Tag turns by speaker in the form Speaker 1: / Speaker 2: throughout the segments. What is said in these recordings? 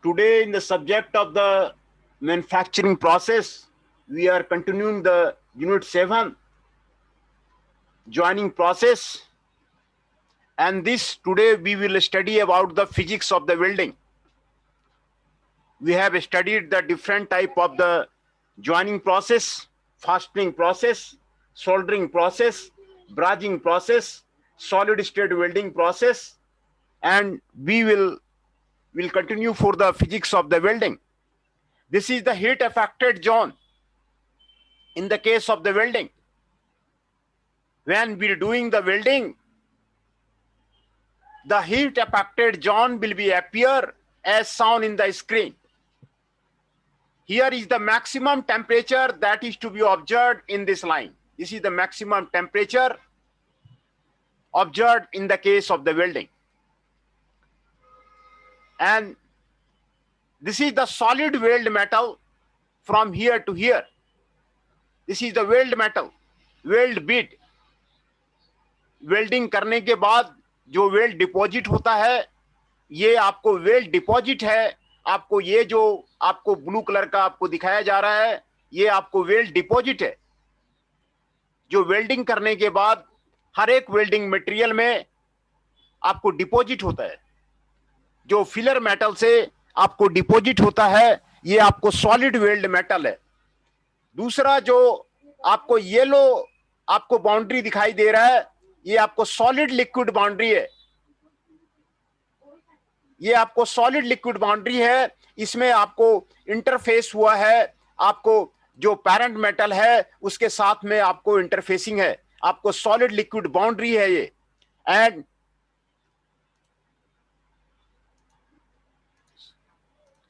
Speaker 1: Today, in the subject of the manufacturing process, we are continuing the Unit 7, joining process. And today we will study about the physics of the welding. We have studied the different type of the joining process, fastening process, soldering process, brazing process, solid state welding process, and we will continue for the physics of the welding. This is the heat affected zone in the case of the welding. When we are doing the welding, the heat affected zone will be appear as shown in the screen. Here is the maximum temperature that is to be observed in this line. This is the maximum temperature observed in the case of the welding. And this is the solid weld metal from here to here. This is the weld metal, weld bead. Welding करने के बाद जो weld deposit होता है, ये आपको weld deposit है. आपको ये जो आपको ब्लू कलर का आपको दिखाया जा रहा है, ये आपको वेल्ड डिपॉजिट है, जो वेल्डिंग करने के बाद हर एक वेल्डिंग मटेरियल में आपको डिपॉजिट होता है. जो फिलर मेटल से आपको डिपॉजिट होता है, ये आपको सॉलिड वेल्ड मेटल है. दूसरा जो आपको येलो आपको बाउंड्री दिखाई दे रहा है, ये आपको सॉलिड लिक्विड बाउंड्री है. ये आपको सॉलिड लिक्विड बाउंड्री है. इसमें आपको इंटरफेस हुआ है, आपको जो पैरेंट मेटल है उसके साथ में आपको इंटरफेसिंग है. आपको सॉलिड लिक्विड बाउंड्री है ये. एंड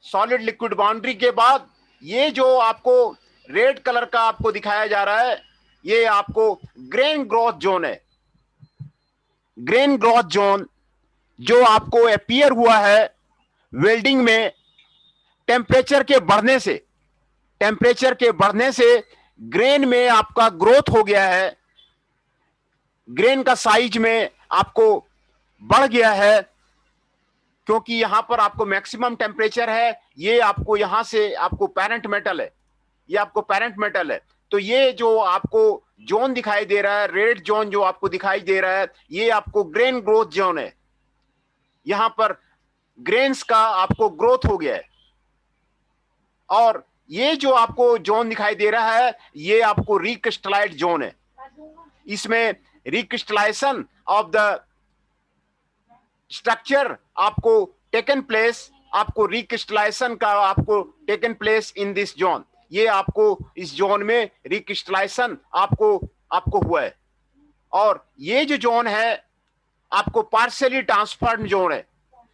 Speaker 1: सॉलिड लिक्विड बाउंड्री के बाद ये जो आपको रेड कलर का आपको दिखाया जा रहा है, ये आपको ग्रेन ग्रोथ जोन है. ग्रेन ग्रोथ जोन जो आपको अपीयर हुआ है वेल्डिंग में टेम्परेचर के बढ़ने से ग्रेन में आपका ग्रोथ हो गया है. ग्रेन का साइज में आपको बढ़ गया है, क्योंकि यहां पर आपको मैक्सिमम टेम्परेचर है. ये आपको यहां से आपको पैरेंट मेटल है, ये आपको पैरेंट मेटल है. तो ये जो आपको जोन दिखाई दे रहा है, रेड जोन जो आपको दिखाई दे रहा है, ये आपको ग्रेन ग्रोथ जोन है. यहां पर ग्रेन्स का आपको ग्रोथ हो गया है. और ये जो आपको जोन दिखाई दे रहा है, ये आपको रिक्रिस्टलाइज्ड जोन है. इसमें रिक्रिस्टलाइजेशन ऑफ द स्ट्रक्चर आपको टेकन प्लेस, आपको रिक्रिस्टलाइजेशन का आपको taken place in this zone. ये आपको इस जोन में रिक्रिस्टलाइजेशन आपको हुआ है. और ये जो जोन है आपको पार्शियली ट्रांसफर्ड जोन है.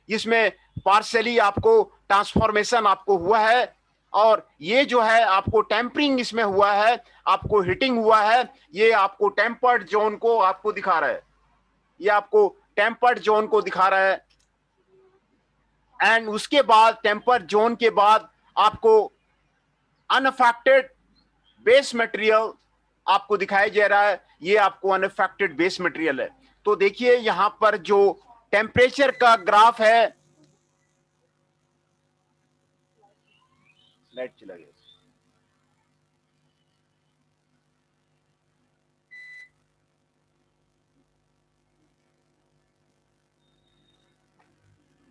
Speaker 1: इसमें पार्शियली आपको ट्रांसफॉर्मेशन आपको हुआ है. और ये जो है आपको टेम्परिंग इसमें हुआ है, आपको हीटिंग हुआ है. ये आपको टेम्पर्ड जोन को आपको दिखा रहा है. ये आपको टेम्पर्ड जोन को दिखा रहा है. एंड उसके बाद टेम्पर्ड जोन के बाद आपको अनअफेक्टेड बेस मटेरियल आपको दिखाया जा रहा है. ये आपको अनअफेक्टेड बेस मटेरियल है. तो देखिए यहां पर जो टेम्परेचर का ग्राफ है, लाइट चला गया,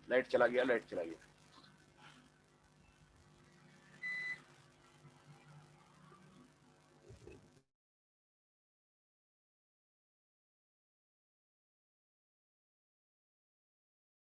Speaker 1: लाइट चला गया, लाइट चला गया।